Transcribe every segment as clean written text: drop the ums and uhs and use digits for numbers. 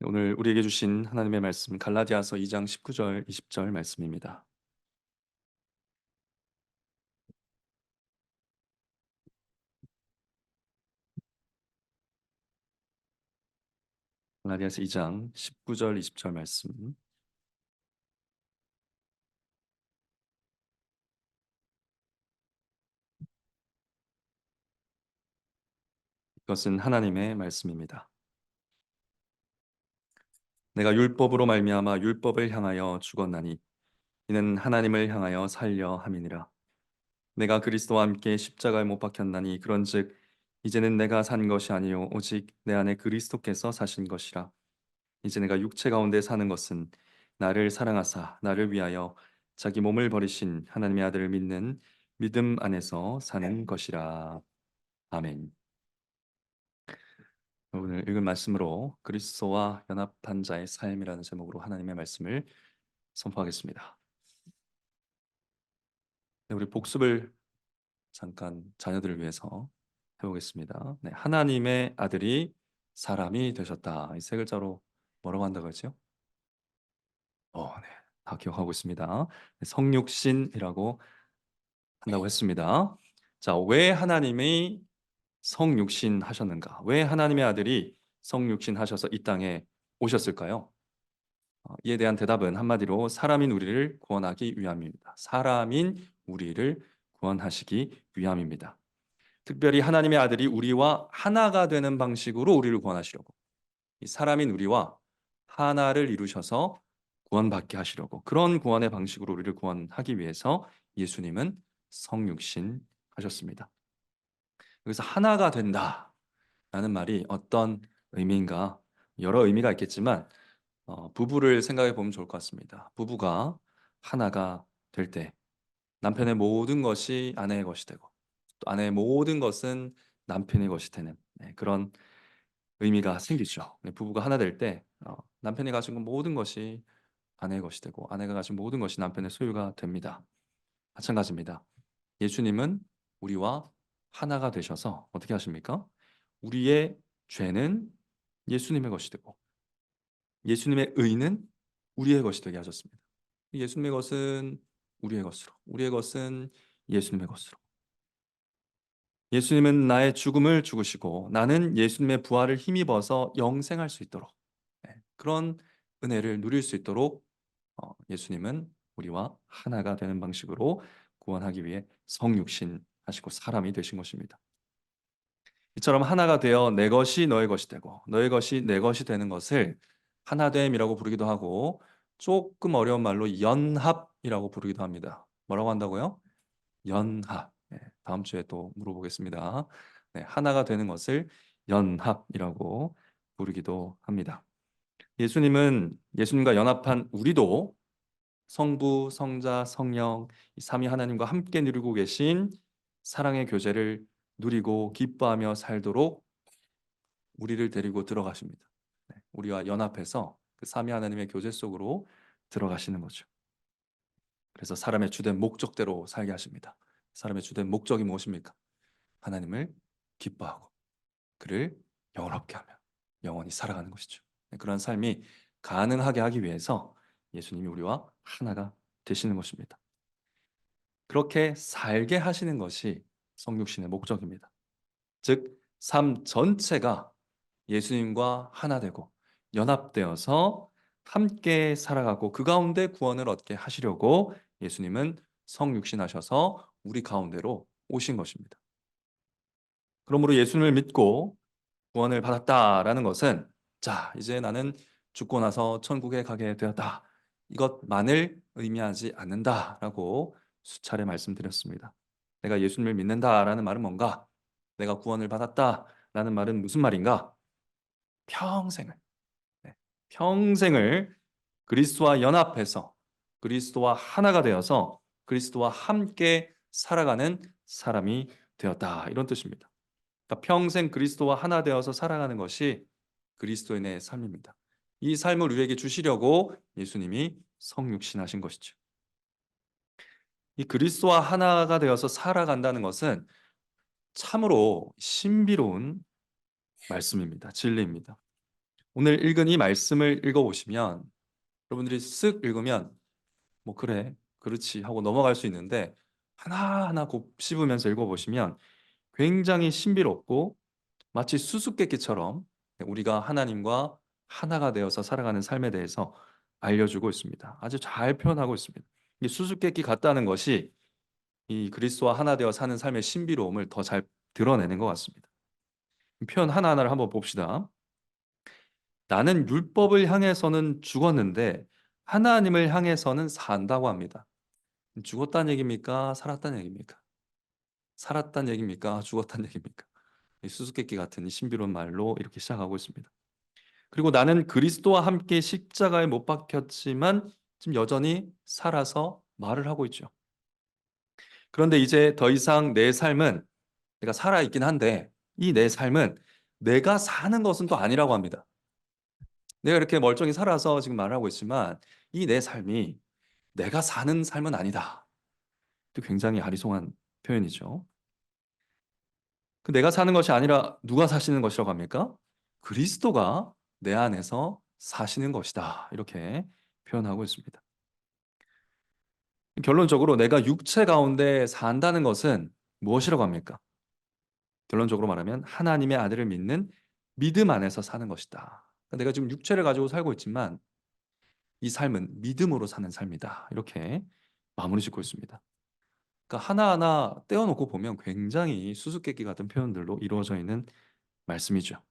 오늘 우리에게 주신 하나님의 말씀 갈라디아서 2장 19절 20절 말씀입니다. 갈라디아서 2장 19절 20절 말씀. 이것은 하나님의 말씀입니다. 내가 율법으로 말미암아 율법을 향하여 죽었나니 이는 하나님을 향하여 살려 함이니라. 내가 그리스도와 함께 십자가에 못 박혔나니 그런즉 이제는 내가 산 것이 아니요 오직 내 안에 그리스도께서 사신 것이라. 이제 내가 육체 가운데 사는 것은 나를 사랑하사 나를 위하여 자기 몸을 버리신 하나님의 아들을 믿는 믿음 안에서 사는 것이라. 아멘. 오늘 읽은 말씀으로 그리스도와 연합한 자의 삶이라는 제목으로 하나님의 말씀을 선포하겠습니다. 네, 우리 복습을 잠깐 자녀들을 위해서 해보겠습니다. 네, 하나님의 아들이 사람이 되셨다. 이 세 글자로 뭐라고 한다고 했죠? 네, 다 기억하고 있습니다. 네, 성육신이라고 한다고 했습니다. 자, 왜 하나님이 성육신 하셨는가? 왜 하나님의 아들이 성육신 하셔서 이 땅에 오셨을까요? 이에 대한 대답은 한마디로 사람인 우리를 구원하기 위함입니다. 사람인 우리를 구원하시기 위함입니다. 특별히 하나님의 아들이 우리와 하나가 되는 방식으로 우리를 구원하시려고, 이 사람인 우리와 하나를 이루셔서 구원받게 하시려고, 그런 구원의 방식으로 우리를 구원하기 위해서 예수님은 성육신 하셨습니다. 여기서 하나가 된다라는 말이 어떤 의미인가? 여러 의미가 있겠지만 부부를 생각해 보면 좋을 것 같습니다. 부부가 하나가 될 때 남편의 모든 것이 아내의 것이 되고 또 아내의 모든 것은 남편의 것이 되는, 그런 의미가 생기죠. 부부가 하나 될 때 남편이 가진 모든 것이 아내의 것이 되고 아내가 가진 모든 것이 남편의 소유가 됩니다. 마찬가지입니다. 예수님은 우리와 하나가 되셔서 어떻게 하십니까? 우리의 죄는 예수님의 것이 되고 예수님의 의는 우리의 것이 되게 하셨습니다. 예수님의 것은 우리의 것으로, 우리의 것은 예수님의 것으로. 예수님은 나의 죽음을 죽으시고 나는 예수님의 부활을 힘입어서 영생할 수 있도록, 그런 은혜를 누릴 수 있도록 예수님은 우리와 하나가 되는 방식으로 구원하기 위해 성육신 하시고 사람이 되신 것입니다. 이처럼 하나가 되어 내 것이 너의 것이 되고 너의 것이 내 것이 되는 것을 하나됨이라고 부르기도 하고 조금 어려운 말로 연합이라고 부르기도 합니다. 뭐라고 한다고요? 연합. 네, 다음 주에 또 물어보겠습니다. 네, 하나가 되는 것을 연합이라고 부르기도 합니다. 예수님과 연합한 우리도 성부, 성자, 성령 이 삼위 하나님과 함께 누리고 계신 사랑의 교제를 누리고 기뻐하며 살도록 우리를 데리고 들어가십니다. 우리와 연합해서 그 삼위 하나님의 교제 속으로 들어가시는 거죠. 그래서 사람의 주된 목적대로 살게 하십니다. 사람의 주된 목적이 무엇입니까? 하나님을 기뻐하고 그를 영원롭게 하며 영원히 살아가는 것이죠. 그런 삶이 가능하게 하기 위해서 예수님이 우리와 하나가 되시는 것입니다. 그렇게 살게 하시는 것이 성육신의 목적입니다. 즉, 삶 전체가 예수님과 하나 되고 연합되어서 함께 살아가고 그 가운데 구원을 얻게 하시려고 예수님은 성육신하셔서 우리 가운데로 오신 것입니다. 그러므로 예수님을 믿고 구원을 받았다라는 것은 자, 이제 나는 죽고 나서 천국에 가게 되었다. 이것만을 의미하지 않는다라고 수차례 말씀드렸습니다. 내가 예수님을 믿는다라는 말은 뭔가? 내가 구원을 받았다라는 말은 무슨 말인가? 평생을, 네, 평생을 그리스도와 연합해서 그리스도와 하나가 되어서 그리스도와 함께 살아가는 사람이 되었다. 이런 뜻입니다. 그러니까 평생 그리스도와 하나 되어서 살아가는 것이 그리스도인의 삶입니다. 이 삶을 우리에게 주시려고 예수님이 성육신하신 것이죠. 이 그리스도와 하나가 되어서 살아간다는 것은 참으로 신비로운 말씀입니다. 진리입니다. 오늘 읽은 이 말씀을 읽어보시면 여러분들이 쓱 읽으면 뭐 그래, 그렇지 하고 넘어갈 수 있는데 하나하나 곱씹으면서 읽어보시면 굉장히 신비롭고 마치 수수께끼처럼 우리가 하나님과 하나가 되어서 살아가는 삶에 대해서 알려주고 있습니다. 아주 잘 표현하고 있습니다. 이 수수께끼 같다는 것이 이 그리스도와 하나 되어 사는 삶의 신비로움을 더 잘 드러내는 것 같습니다. 표현 하나하나를 한번 봅시다. 나는 율법을 향해서는 죽었는데 하나님을 향해서는 산다고 합니다. 죽었다는 얘기입니까? 살았다는 얘기입니까? 살았다는 얘기입니까? 죽었다는 얘기입니까? 이 수수께끼 같은 이 신비로운 말로 이렇게 시작하고 있습니다. 그리고 나는 그리스도와 함께 십자가에 못 박혔지만 지금 여전히 살아서 말을 하고 있죠. 그런데 이제 더 이상 내 삶은 내가 살아 있긴 한데 이 내 삶은 내가 사는 것은 또 아니라고 합니다. 내가 이렇게 멀쩡히 살아서 지금 말을 하고 있지만 이 내 삶이 내가 사는 삶은 아니다. 또 굉장히 아리송한 표현이죠. 그 내가 사는 것이 아니라 누가 사시는 것이라고 합니까? 그리스도가 내 안에서 사시는 것이다. 이렇게 표현하고 있습니다. 결론적으로 내가 육체 가운데 산다는 것은 무엇이라고 합니까? 결론적으로 말하면 하나님의 아들을 믿는 믿음 안에서 사는 것이다. 그러니까 내가 지금 육체를 가지고 살고 있지만 이 삶은 믿음으로 사는 삶이다. 이렇게 마무리 짓고 있습니다. 그러니까 하나하나 떼어놓고 보면 굉장히 수수께끼 같은 표현들로 이루어져 있는 말씀이죠.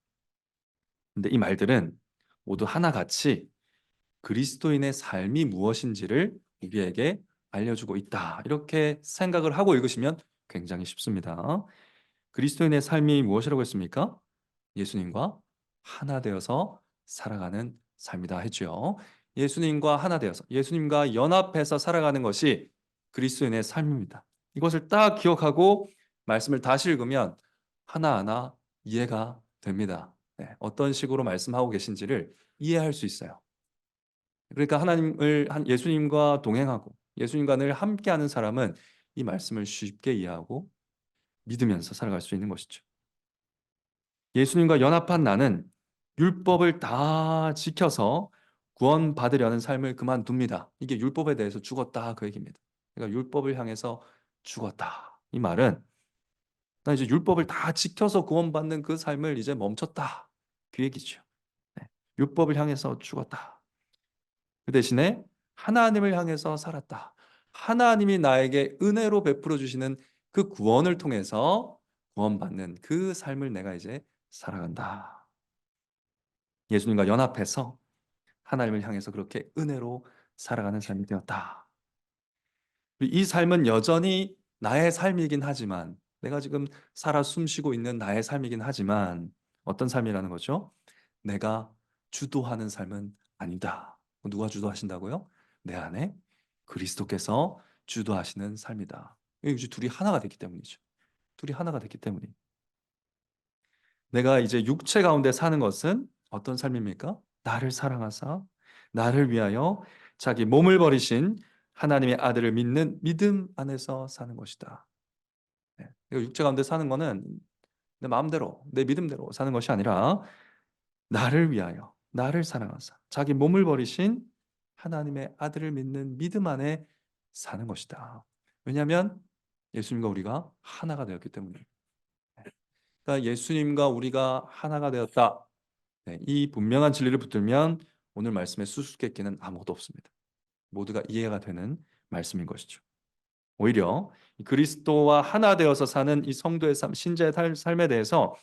근데 이 말들은 모두 하나같이 그리스도인의 삶이 무엇인지를 우리에게 알려주고 있다. 이렇게 생각을 하고 읽으시면 굉장히 쉽습니다. 그리스도인의 삶이 무엇이라고 했습니까? 예수님과 하나 되어서 살아가는 삶이다 했죠. 예수님과 하나 되어서 예수님과 연합해서 살아가는 것이 그리스도인의 삶입니다. 이것을 딱 기억하고 말씀을 다시 읽으면 하나하나 이해가 됩니다. 네, 어떤 식으로 말씀하고 계신지를 이해할 수 있어요. 그러니까 예수님과 동행하고 예수님과 늘 함께하는 사람은 이 말씀을 쉽게 이해하고 믿으면서 살아갈 수 있는 것이죠. 예수님과 연합한 나는 율법을 다 지켜서 구원받으려는 삶을 그만둡니다. 이게 율법에 대해서 죽었다 그 얘기입니다. 그러니까 율법을 향해서 죽었다. 이 말은 나 이제 율법을 다 지켜서 구원받는 그 삶을 이제 멈췄다. 그 얘기죠. 네. 율법을 향해서 죽었다. 그 대신에 하나님을 향해서 살았다. 하나님이 나에게 은혜로 베풀어 주시는 그 구원을 통해서 구원받는 그 삶을 내가 이제 살아간다. 예수님과 연합해서 하나님을 향해서 그렇게 은혜로 살아가는 삶이 되었다. 이 삶은 여전히 나의 삶이긴 하지만 내가 지금 살아 숨쉬고 있는 나의 삶이긴 하지만 어떤 삶이라는 거죠? 내가 주도하는 삶은 아니다. 누가 주도하신다고요? 내 안에 그리스도께서 주도하시는 삶이다. 이제 둘이 하나가 됐기 때문이죠. 둘이 하나가 됐기 때문이. 내가 이제 육체 가운데 사는 것은 어떤 삶입니까? 나를 사랑하사 나를 위하여 자기 몸을 버리신 하나님의 아들을 믿는 믿음 안에서 사는 것이다. 네. 이거 육체 가운데 사는 거는 내 마음대로, 내 믿음대로 사는 것이 아니라 나를 위하여, 나를 사랑하사 자기 몸을 버리신 하나님의 아들을 믿는 믿음 안에 사는 것이다. 왜냐하면 예수님과 우리가 하나가 되었기 때문에. 그러니까 예수님과 우리가 하나가 되었다. 네, 이 분명한 진리를 붙들면 오늘 말씀의 수수께끼는 아무것도 없습니다. 모두가 이해가 되는 말씀인 것이죠. 오히려 그리스도와 하나 되어서 사는 이 성도의 삶, 신자의 삶에 대해서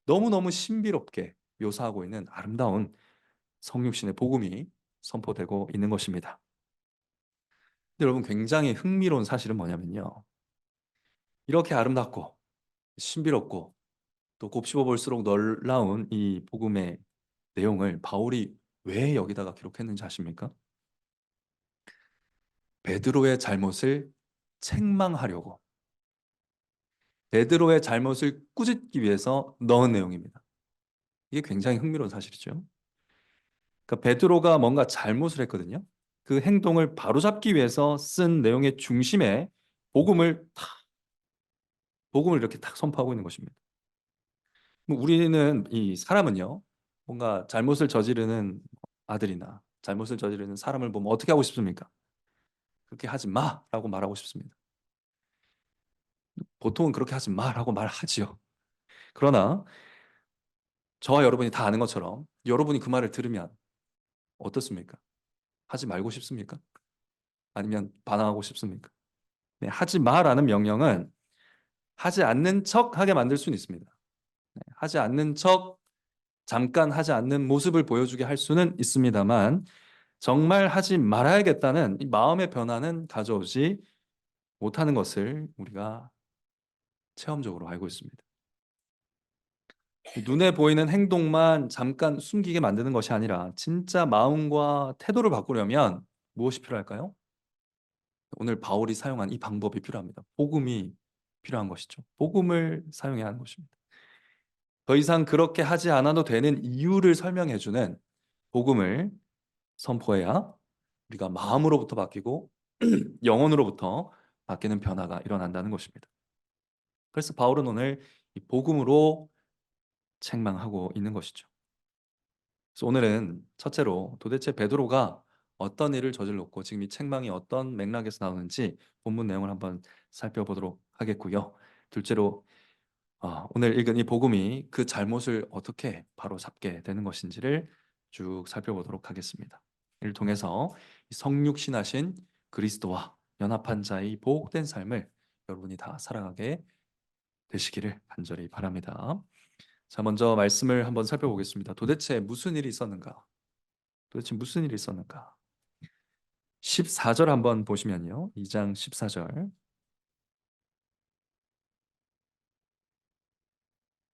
너무너무 신비롭게 묘사하고 있는 아름다운 성육신의 복음이 선포되고 있는 것입니다. 근데 여러분 굉장히 흥미로운 사실은 뭐냐면요. 이렇게 아름답고 신비롭고 또 곱씹어 볼수록 놀라운 이 복음의 내용을 바울이 왜 여기다가 기록했는지 아십니까? 베드로의 잘못을 책망하려고 베드로의 잘못을 꾸짖기 위해서 넣은 내용입니다. 이게 굉장히 흥미로운 사실이죠. 그러니까 베드로가 뭔가 잘못을 했거든요. 그 행동을 바로잡기 위해서 쓴 내용의 중심에 복음을 이렇게 딱 선포하고 있는 것입니다. 우리는 이 사람은요. 뭔가 잘못을 저지르는 아들이나 잘못을 저지르는 사람을 보면 어떻게 하고 싶습니까? 그렇게 하지 마라고 말하고 싶습니다. 보통은 그렇게 하지 마라고 말하지요. 그러나 저와 여러분이 다 아는 것처럼 여러분이 그 말을 들으면 어떻습니까? 하지 말고 싶습니까? 아니면 반항하고 싶습니까? 네, 하지 마라는 명령은 하지 않는 척 하게 만들 수는 있습니다. 네, 하지 않는 척 잠깐 하지 않는 모습을 보여주게 할 수는 있습니다만 정말 하지 말아야겠다는 이 마음의 변화는 가져오지 못하는 것을 우리가 체험적으로 알고 있습니다. 눈에 보이는 행동만 잠깐 숨기게 만드는 것이 아니라 진짜 마음과 태도를 바꾸려면 무엇이 필요할까요? 오늘 바울이 사용한 이 방법이 필요합니다. 복음이 필요한 것이죠. 복음을 사용해야 하는 것입니다. 더 이상 그렇게 하지 않아도 되는 이유를 설명해 주는 복음을 선포해야 우리가 마음으로부터 바뀌고 영혼으로부터 바뀌는 변화가 일어난다는 것입니다. 그래서 바울은 오늘 이 복음으로 책망하고 있는 것이죠. 그래서 오늘은 첫째로 도대체 베드로가 어떤 일을 저질렀고 지금 이 책망이 어떤 맥락에서 나오는지 본문 내용을 한번 살펴보도록 하겠고요. 둘째로 오늘 읽은 이 복음이 그 잘못을 어떻게 바로잡게 되는 것인지를 쭉 살펴보도록 하겠습니다. 이를 통해서 성육신하신 그리스도와 연합한 자의 복된 삶을 여러분이 다 살아가게 되시기를 간절히 바랍니다. 자, 먼저 말씀을 한번 살펴보겠습니다. 도대체 무슨 일이 있었는가? 도대체 무슨 일이 있었는가? 14절 한번 보시면요. 2장 14절.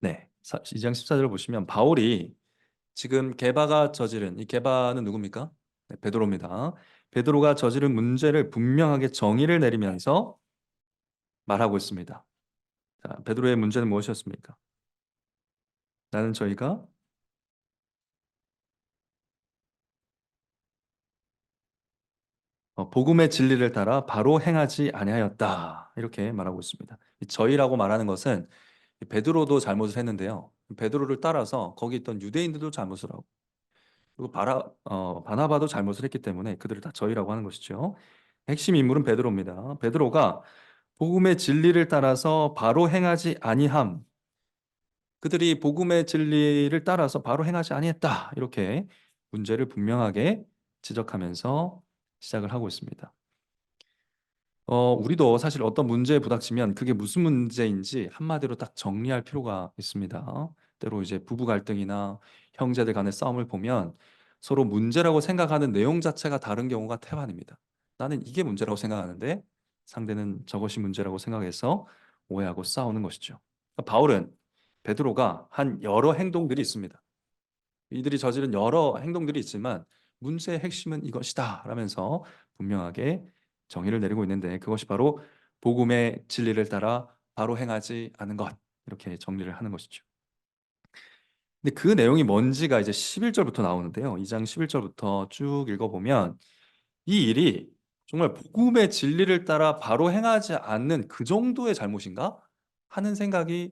네. 2장 14절을 보시면 바울이 지금 게바가 저지른 이 게바는 누굽니까? 네, 베드로입니다. 베드로가 저지른 문제를 분명하게 정의를 내리면서 말하고 있습니다. 자, 베드로의 문제는 무엇이었습니까? 나는 저희가 복음의 진리를 따라 바로 행하지 아니하였다. 이렇게 말하고 있습니다. 이 저희라고 말하는 것은 베드로도 잘못을 했는데요. 베드로를 따라서 거기 있던 유대인들도 잘못을 하고 그리고 바나바도 잘못을 했기 때문에 그들을 다 저희라고 하는 것이죠. 핵심 인물은 베드로입니다. 베드로가 복음의 진리를 따라서 바로 행하지 아니함. 그들이 복음의 진리를 따라서 바로 행하지 아니했다. 이렇게 문제를 분명하게 지적하면서 시작을 하고 있습니다. 우리도 사실 어떤 문제에 부닥치면 그게 무슨 문제인지 한마디로 딱 정리할 필요가 있습니다. 때로 이제 부부 갈등이나 형제들 간의 싸움을 보면 서로 문제라고 생각하는 내용 자체가 다른 경우가 태반입니다. 나는 이게 문제라고 생각하는데 상대는 저것이 문제라고 생각해서 오해하고 싸우는 것이죠. 바울은 베드로가 한 여러 행동들이 있습니다. 이들이 저지른 여러 행동들이 있지만 문제의 핵심은 이것이다 라면서 분명하게 정의를 내리고 있는데 그것이 바로 복음의 진리를 따라 바로 행하지 않은 것 이렇게 정리를 하는 것이죠. 근데 그 내용이 뭔지가 이제 11절부터 나오는데요. 2장 11절부터 쭉 읽어보면 이 일이 정말 복음의 진리를 따라 바로 행하지 않는 그 정도의 잘못인가 하는 생각이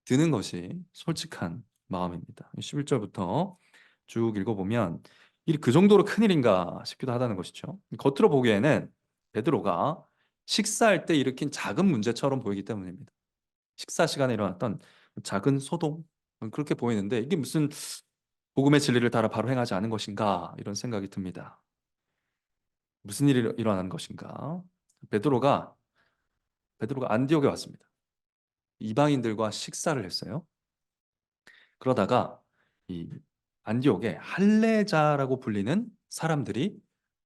드는 것이 솔직한 마음입니다. 11절부터 쭉 읽어보면 일이 그 정도로 큰일인가 싶기도 하다는 것이죠. 겉으로 보기에는 베드로가 식사할 때 일으킨 작은 문제처럼 보이기 때문입니다. 식사 시간에 일어났던 작은 소동 그렇게 보이는데 이게 무슨 복음의 진리를 따라 바로 행하지 않은 것인가 이런 생각이 듭니다. 무슨 일이 일어난 것인가? 베드로가 안디옥에 왔습니다. 이방인들과 식사를 했어요. 그러다가 이 안디옥에 할례자라고 불리는 사람들이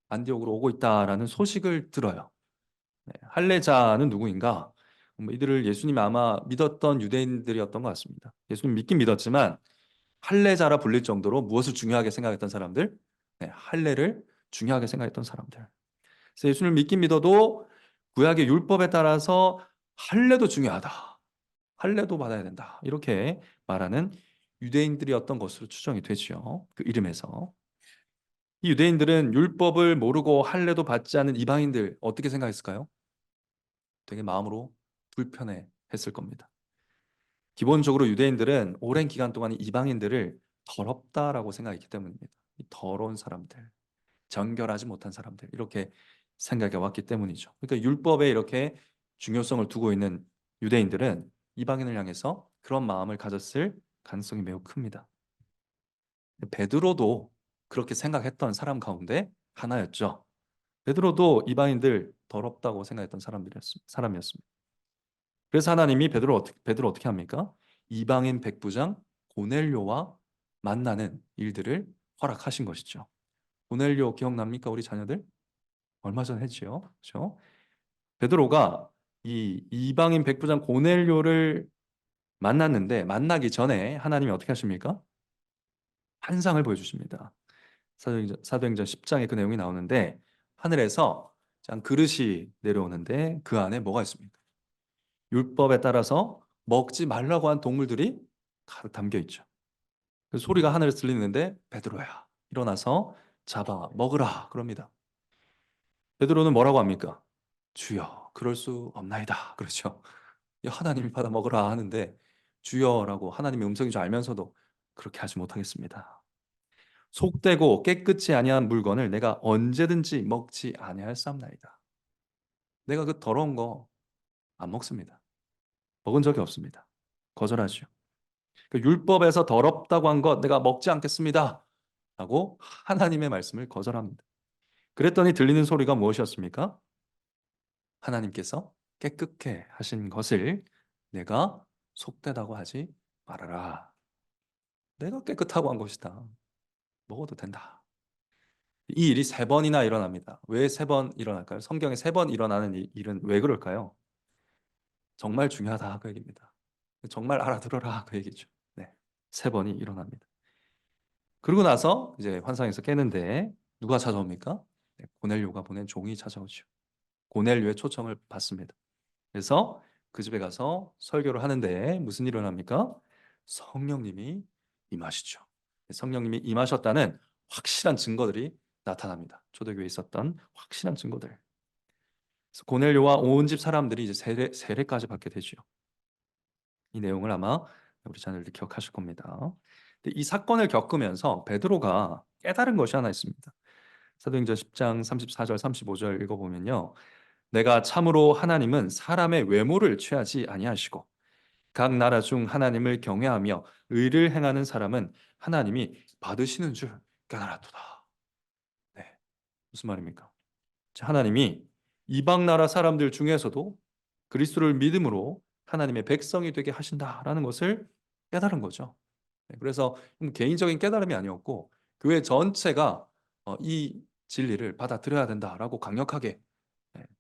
안디옥으로 오고 있다라는 소식을 들어요. 네, 할례자는 누구인가? 이들을 예수님이 아마 믿었던 유대인들이었던 것 같습니다. 예수님 믿긴 믿었지만 할례자라 불릴 정도로 무엇을 중요하게 생각했던 사람들? 네, 할례를 중요하게 생각했던 사람들. 그래서 예수님을 믿긴 믿어도 구약의 율법에 따라서 할례도 중요하다. 할례도 받아야 된다. 이렇게 말하는 유대인들이었던 것으로 추정이 되죠. 그 이름에서. 이 유대인들은 율법을 모르고 할례도 받지 않은 이방인들 어떻게 생각했을까요? 되게 마음으로 불편해 했을 겁니다. 기본적으로 유대인들은 오랜 기간 동안 이방인들을 더럽다라고 생각했기 때문입니다. 이 더러운 사람들, 정결하지 못한 사람들 이렇게 생각해 왔기 때문이죠. 그러니까 율법에 이렇게 중요성을 두고 있는 유대인들은 이방인을 향해서 그런 마음을 가졌을 가능성이 매우 큽니다. 베드로도 그렇게 생각했던 사람 가운데 하나였죠. 베드로도 이방인들 더럽다고 생각했던 사람이었습니다. 그래서 하나님이 베드로 어떻게 합니까? 이방인 백부장 고넬료와 만나는 일들을 허락하신 것이죠. 고넬료 기억납니까? 우리 자녀들? 얼마 전 했지요. 그렇죠? 베드로가 이 이방인 백부장 고넬료를 만났는데 만나기 전에 하나님이 어떻게 하십니까? 환상을 보여주십니다. 사도행전 10장에 그 내용이 나오는데 하늘에서 장 그릇이 내려오는데 그 안에 뭐가 있습니까? 율법에 따라서 먹지 말라고 한 동물들이 가득 담겨 있죠. 그 소리가 하늘에서 들리는데 베드로야 일어나서 잡아 먹으라 그럽니다. 베드로는 뭐라고 합니까? 주여 그럴 수 없나이다 그렇죠. 하나님이 받아 먹으라 하는데 주여라고 하나님의 음성인 줄 알면서도 그렇게 하지 못하겠습니다. 속되고 깨끗이 아니한 물건을 내가 언제든지 먹지 아니할사옵나이다. 내가 그 더러운 거 안 먹습니다. 먹은 적이 없습니다. 거절하죠. 그 율법에서 더럽다고 한 것 내가 먹지 않겠습니다. 라고 하나님의 말씀을 거절합니다. 그랬더니 들리는 소리가 무엇이었습니까? 하나님께서 깨끗게 하신 것을 내가 속되다고 하지 말아라. 내가 깨끗하고 한 것이다. 먹어도 된다. 이 일이 세 번이나 일어납니다. 왜 세 번 일어날까요? 성경에 세 번 일어나는 이 일은 왜 그럴까요? 정말 중요하다 그 얘기입니다. 정말 알아들어라 그 얘기죠. 네, 세 번이 일어납니다. 그러고 나서 이제 환상에서 깨는데 누가 찾아옵니까? 네, 고넬료가 보낸 종이 찾아오죠. 고넬료의 초청을 받습니다. 그래서 그 집에 가서 설교를 하는데 무슨 일이 일어납니까? 성령님이 임하시죠. 성령님이 임하셨다는 확실한 증거들이 나타납니다. 초대교회에 있었던 확실한 증거들. 그래서 고넬료와 온 집 사람들이 이제 세례까지 받게 되죠. 이 내용을 아마 우리 자녀들이 기억하실 겁니다. 근데 이 사건을 겪으면서 베드로가 깨달은 것이 하나 있습니다. 사도행전 10장 34절 35절 읽어보면요. 내가 참으로 하나님은 사람의 외모를 취하지 아니하시고 각 나라 중 하나님을 경외하며 의를 행하는 사람은 하나님이 받으시는 줄 깨달았도다. 네, 무슨 말입니까? 하나님이 이방 나라 사람들 중에서도 그리스도를 믿음으로 하나님의 백성이 되게 하신다라는 것을 깨달은 거죠. 네, 그래서 개인적인 깨달음이 아니었고 교회 전체가 이 진리를 받아들여야 된다라고 강력하게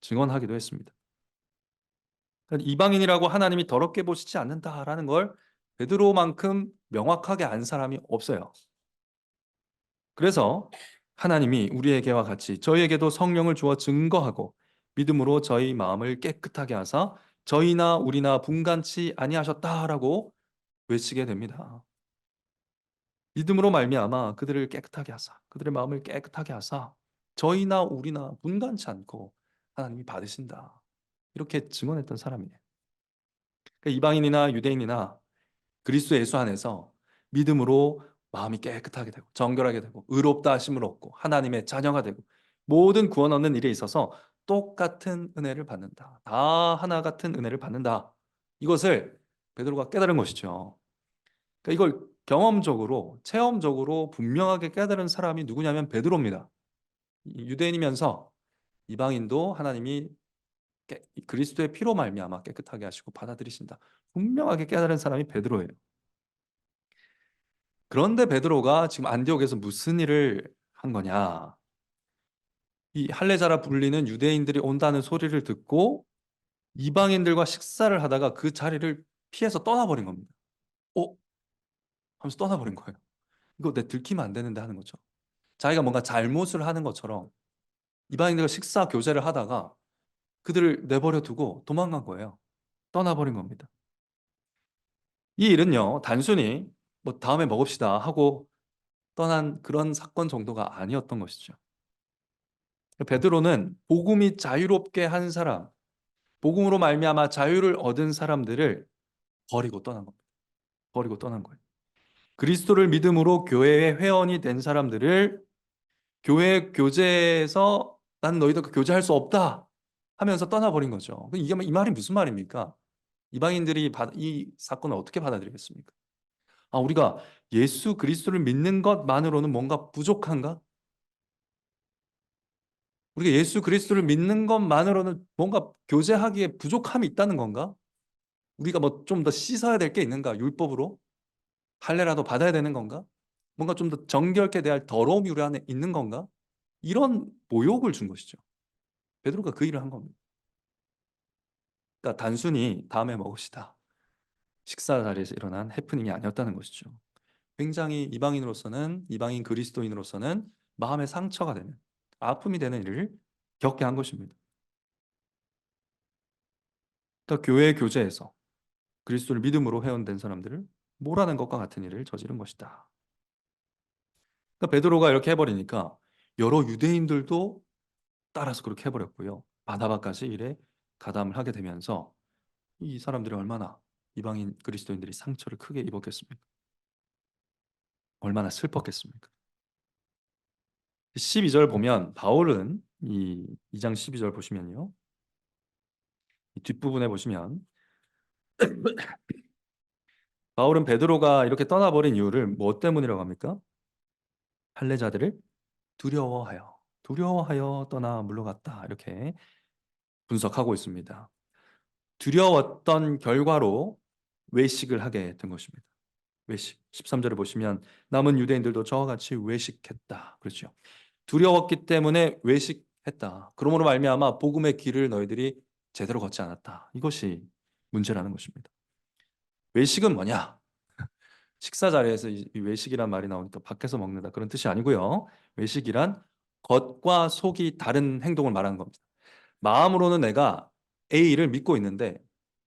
증언하기도 했습니다. 그러니까 이방인이라고 하나님이 더럽게 보시지 않는다라는 걸 베드로만큼 명확하게 안 사람이 없어요. 그래서 하나님이 우리에게와 같이 저희에게도 성령을 주어 증거하고 믿음으로 저희 마음을 깨끗하게 하사 저희나 우리나 분간치 아니하셨다라고 외치게 됩니다. 믿음으로 말미암아 그들을 깨끗하게 하사 그들의 마음을 깨끗하게 하사 저희나 우리나 분간치 않고 하나님이 받으신다. 이렇게 증언했던 사람이에요. 그러니까 이방인이나 유대인이나 그리스도 예수 안에서 믿음으로 마음이 깨끗하게 되고 정결하게 되고 의롭다 하심을 얻고 하나님의 자녀가 되고 모든 구원 얻는 일에 있어서 똑같은 은혜를 받는다. 다 하나 같은 은혜를 받는다. 이것을 베드로가 깨달은 것이죠. 그러니까 이걸 경험적으로 체험적으로 분명하게 깨달은 사람이 누구냐면 베드로입니다. 유대인이면서 이방인도 하나님이 그리스도의 피로 말미암아 깨끗하게 하시고 받아들이신다. 분명하게 깨달은 사람이 베드로예요. 그런데 베드로가 지금 안디옥에서 무슨 일을 한 거냐? 이 할례자라 불리는 유대인들이 온다는 소리를 듣고 이방인들과 식사를 하다가 그 자리를 피해서 떠나버린 겁니다. 어? 하면서 떠나버린 거예요. 이거 내 들키면 안 되는데 하는 거죠. 자기가 뭔가 잘못을 하는 것처럼 이방인들과 식사 교제를 하다가 그들을 내버려 두고 도망간 거예요. 떠나버린 겁니다. 이 일은요, 단순히 뭐 다음에 먹읍시다 하고 떠난 그런 사건 정도가 아니었던 것이죠. 베드로는 복음이 자유롭게 한 사람, 복음으로 말미암아 자유를 얻은 사람들을 버리고 떠난 겁니다. 버리고 떠난 거예요. 그리스도를 믿음으로 교회의 회원이 된 사람들을 교회 교제에서 난 너희들과 교제할 수 없다 하면서 떠나버린 거죠. 이 말이 무슨 말입니까? 이방인들이 이 사건을 어떻게 받아들이겠습니까? 아, 우리가 예수 그리스도를 믿는 것만으로는 뭔가 부족한가? 우리가 예수 그리스도를 믿는 것만으로는 뭔가 교제하기에 부족함이 있다는 건가? 우리가 뭐 좀 더 씻어야 될 게 있는가? 율법으로? 할례라도 받아야 되는 건가? 뭔가 좀 더 정결케 대할 더러움이 우리 안에 있는 건가? 이런 모욕을 준 것이죠. 베드로가 그 일을 한 겁니다. 그러니까 단순히 다음에 먹읍시다. 식사 자리에서 일어난 해프닝이 아니었다는 것이죠. 굉장히 이방인 그리스도인으로서는 마음의 상처가 되는, 아픔이 되는 일을 겪게 한 것입니다. 그러니까 교회 교제에서 그리스도를 믿음으로 회원된 사람들을 몰아낸 것과 같은 일을 저지른 것이다. 그러니까 베드로가 이렇게 해버리니까 여러 유대인들도 따라서 그렇게 해버렸고요. 바나바까지 일에 가담을 하게 되면서 이 사람들이 얼마나 이방인 그리스도인들이 상처를 크게 입었겠습니까? 얼마나 슬펐겠습니까? 12절 보면 바울은 이 2장 12절 보시면요. 이 뒷부분에 보시면 바울은 베드로가 이렇게 떠나버린 이유를 뭐 때문이라고 합니까? 할례자들을 두려워하여 떠나 물러갔다. 이렇게 분석하고 있습니다. 두려웠던 결과로 외식을 하게 된 것입니다. 외식. 13절에 보시면 남은 유대인들도 저와 같이 외식했다. 그렇죠. 두려웠기 때문에 외식했다. 그러므로 말미암아 복음의 길을 너희들이 제대로 걷지 않았다. 이것이 문제라는 것입니다. 외식은 뭐냐? 식사 자리에서 이 외식이란 말이 나오니까 밖에서 먹는다 그런 뜻이 아니고요. 외식이란 겉과 속이 다른 행동을 말하는 겁니다. 마음으로는 내가 A를 믿고 있는데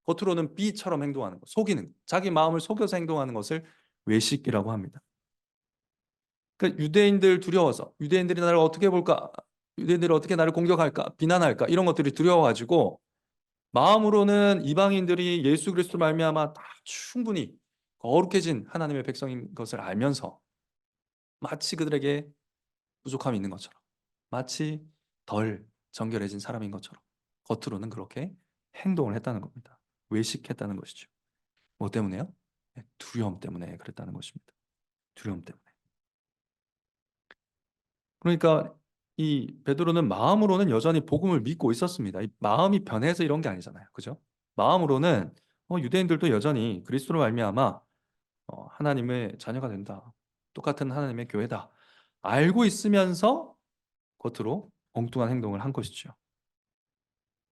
겉으로는 B처럼 행동하는 것, 속이는 자기 마음을 속여서 행동하는 것을 외식이라고 합니다. 그러니까 유대인들 두려워서 유대인들이 나를 어떻게 볼까? 유대인들이 어떻게 나를 공격할까? 비난할까? 이런 것들이 두려워가지고 마음으로는 이방인들이 예수 그리스도 말미암아 다 충분히 거룩해진 하나님의 백성인 것을 알면서 마치 그들에게 부족함이 있는 것처럼 마치 덜 정결해진 사람인 것처럼 겉으로는 그렇게 행동을 했다는 겁니다. 외식했다는 것이죠. 뭐 때문에요? 네, 두려움 때문에 그랬다는 것입니다. 두려움 때문에. 그러니까 이 베드로는 마음으로는 여전히 복음을 믿고 있었습니다. 이 마음이 변해서 이런 게 아니잖아요. 그죠? 마음으로는 유대인들도 여전히 그리스도로 말미암아 하나님의 자녀가 된다. 똑같은 하나님의 교회다. 알고 있으면서 겉으로 엉뚱한 행동을 한 것이죠.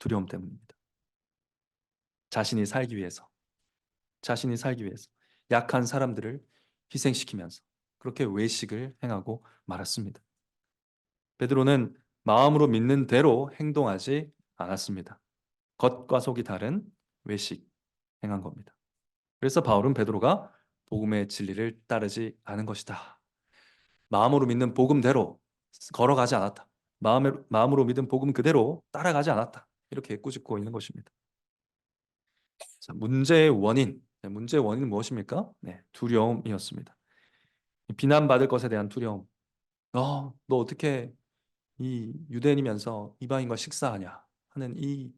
두려움 때문입니다. 자신이 살기 위해서, 자신이 살기 위해서 약한 사람들을 희생시키면서 그렇게 외식을 행하고 말았습니다. 베드로는 마음으로 믿는 대로 행동하지 않았습니다. 겉과 속이 다른 외식 행한 겁니다. 그래서 바울은 베드로가 복음의 진리를 따르지 않은 것이다. 마음으로 믿는 복음대로 걸어가지 않았다. 마음으로 믿은 복음 그대로 따라가지 않았다. 이렇게 꾸짖고 있는 것입니다. 자, 문제의 원인. 문제의 원인은 무엇입니까? 네, 두려움이었습니다. 비난받을 것에 대한 두려움. 너 어떻게 이 유대인이면서 이방인과 식사하냐 하는 이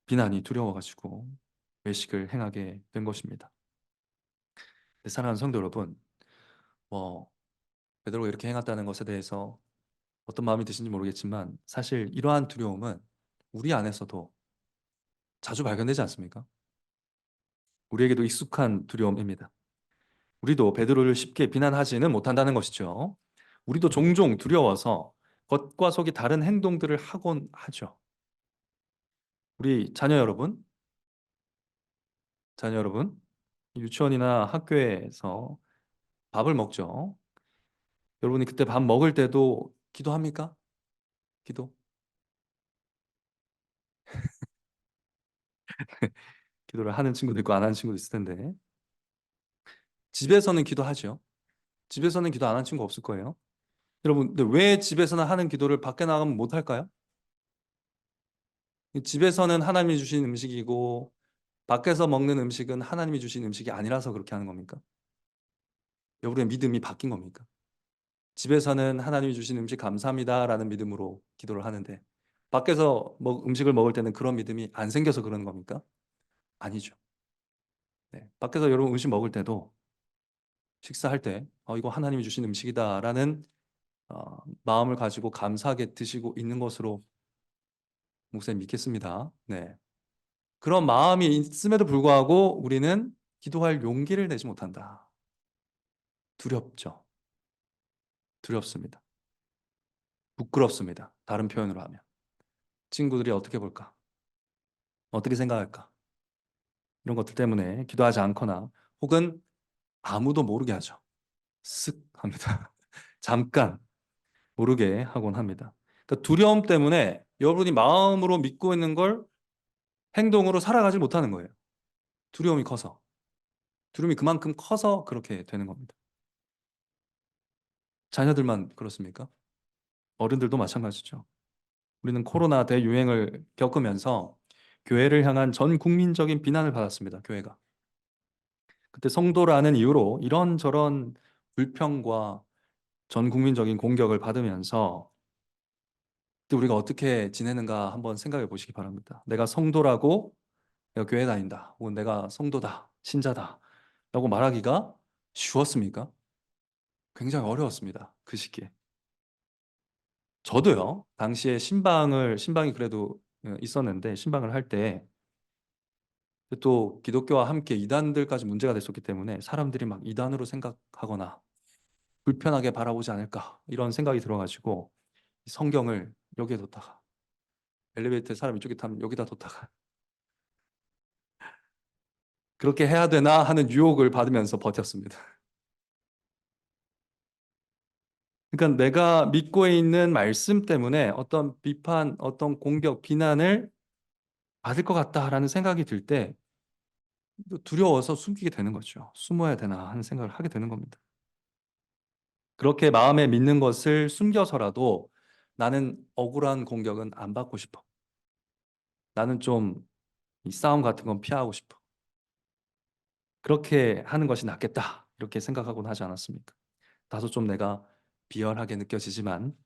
비난이 두려워가지고 외식을 행하게 된 것입니다. 사랑하는 성도 여러분, 뭐 베드로가 이렇게 행했다는 것에 대해서 어떤 마음이 드신지 모르겠지만 사실 이러한 두려움은 우리 안에서도 자주 발견되지 않습니까? 우리에게도 익숙한 두려움입니다. 우리도 베드로를 쉽게 비난하지는 못한다는 것이죠. 우리도 종종 두려워서 겉과 속이 다른 행동들을 하곤 하죠. 우리 자녀 여러분, 유치원이나 학교에서 밥을 먹죠. 여러분이 그때 밥 먹을 때도 기도합니까? 기도? 기도를 하는 친구도 있고 안 하는 친구도 있을 텐데 집에서는 기도하죠. 집에서는 기도 안 하는 친구 없을 거예요. 여러분, 근데 왜 집에서는 하는 기도를 밖에 나가면 못 할까요? 집에서는 하나님이 주신 음식이고 밖에서 먹는 음식은 하나님이 주신 음식이 아니라서 그렇게 하는 겁니까? 여러분의 믿음이 바뀐 겁니까? 집에서는 하나님이 주신 음식 감사합니다라는 믿음으로 기도를 하는데 밖에서 음식을 먹을 때는 그런 믿음이 안 생겨서 그러는 겁니까? 아니죠. 네. 밖에서 여러분 음식 먹을 때도 식사할 때 이거 하나님이 주신 음식이다라는 마음을 가지고 감사하게 드시고 있는 것으로 목사님 믿겠습니다. 네. 그런 마음이 있음에도 불구하고 우리는 기도할 용기를 내지 못한다. 두렵죠. 두렵습니다. 부끄럽습니다. 다른 표현으로 하면. 친구들이 어떻게 볼까? 어떻게 생각할까? 이런 것들 때문에 기도하지 않거나 혹은 아무도 모르게 하죠. 쓱 합니다. 잠깐 모르게 하곤 합니다. 그러니까 두려움 때문에 여러분이 마음으로 믿고 있는 걸 행동으로 살아가지 못하는 거예요. 두려움이 커서. 두려움이 그만큼 커서 그렇게 되는 겁니다. 자녀들만 그렇습니까? 어른들도 마찬가지죠. 우리는 코로나 대유행을 겪으면서 교회를 향한 전 국민적인 비난을 받았습니다. 교회가. 그때 성도라는 이유로 이런저런 불평과 전 국민적인 공격을 받으면서 그때 우리가 어떻게 지내는가 한번 생각해 보시기 바랍니다. 내가 성도라고 내가 교회 다닌다. 혹은 내가 성도다. 신자다. 라고 말하기가 쉬웠습니까? 굉장히 어려웠습니다. 그 시기에. 저도요. 당시에 신방이 그래도 있었는데 신방을 할 때 또 기독교와 함께 이단들까지 문제가 됐었기 때문에 사람들이 막 이단으로 생각하거나 불편하게 바라보지 않을까 이런 생각이 들어가지고 성경을 여기에 뒀다가 엘리베이터에 사람 이쪽에 타면 여기다 뒀다가 그렇게 해야 되나 하는 유혹을 받으면서 버텼습니다. 그러니까 내가 믿고 있는 말씀 때문에 어떤 비판, 어떤 공격, 비난을 받을 것 같다라는 생각이 들 때 두려워서 숨기게 되는 거죠. 숨어야 되나 하는 생각을 하게 되는 겁니다. 그렇게 마음에 믿는 것을 숨겨서라도 나는 억울한 공격은 안 받고 싶어. 나는 좀 이 싸움 같은 건 피하고 싶어. 그렇게 하는 것이 낫겠다. 이렇게 생각하곤 하지 않았습니까? 다소 좀 내가 비열하게 느껴지지만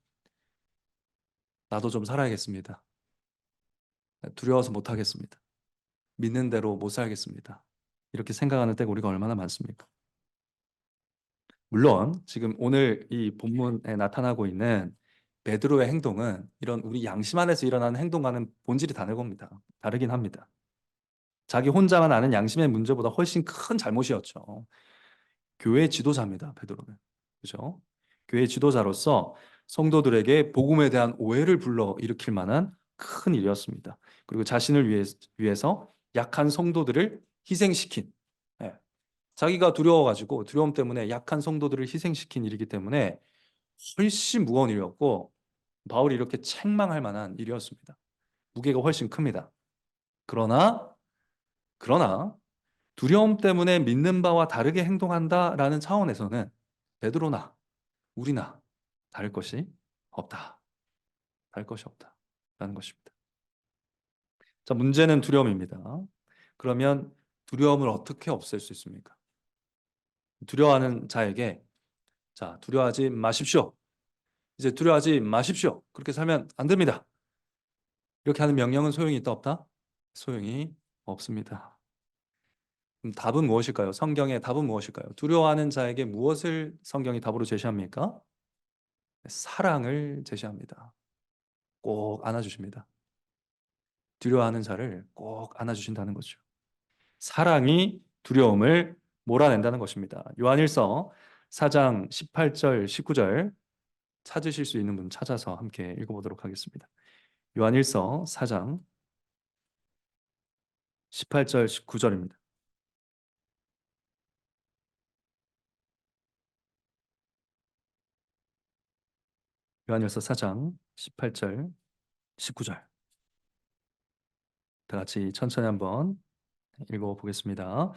나도 좀 살아야겠습니다. 두려워서 못 하겠습니다. 믿는 대로 못 살겠습니다. 이렇게 생각하는 때가 우리가 얼마나 많습니까? 물론 지금 오늘 이 본문에 나타나고 있는 베드로의 행동은 이런 우리 양심 안에서 일어나는 행동과는 본질이 다른 겁니다. 다르긴 합니다. 자기 혼자만 아는 양심의 문제보다 훨씬 큰 잘못이었죠. 교회 지도자입니다, 베드로는. 그죠? 교회 지도자로서 성도들에게 복음에 대한 오해를 불러 일으킬 만한 큰 일이었습니다. 그리고 자신을 위해서 약한 성도들을 희생시킨, 예, 자기가 두려워가지고 두려움 때문에 약한 성도들을 희생시킨 일이기 때문에 훨씬 무거운 일이었고 바울이 이렇게 책망할 만한 일이었습니다. 무게가 훨씬 큽니다. 그러나 두려움 때문에 믿는 바와 다르게 행동한다라는 차원에서는 베드로나 우리나 다를 것이 없다. 다를 것이 없다라는 것입니다. 자, 문제는 두려움입니다. 그러면 두려움을 어떻게 없앨 수 있습니까? 두려워하는 자에게 자, 두려워하지 마십시오. 이제 두려워하지 마십시오. 그렇게 살면 안 됩니다. 이렇게 하는 명령은 소용이 있다 없다? 소용이 없습니다. 그럼 답은 무엇일까요? 성경의 답은 무엇일까요? 두려워하는 자에게 무엇을 성경이 답으로 제시합니까? 사랑을 제시합니다. 꼭 안아주십니다. 두려워하는 자를 꼭 안아주신다는 거죠. 사랑이 두려움을 몰아낸다는 것입니다. 요한일서 4장 18절, 19절 찾으실 수 있는 분 찾아서 함께 읽어보도록 하겠습니다. 요한일서 4장 18절, 19절입니다. 요한일서 4장 18절, 19절 다 같이 천천히 한번 읽어보겠습니다.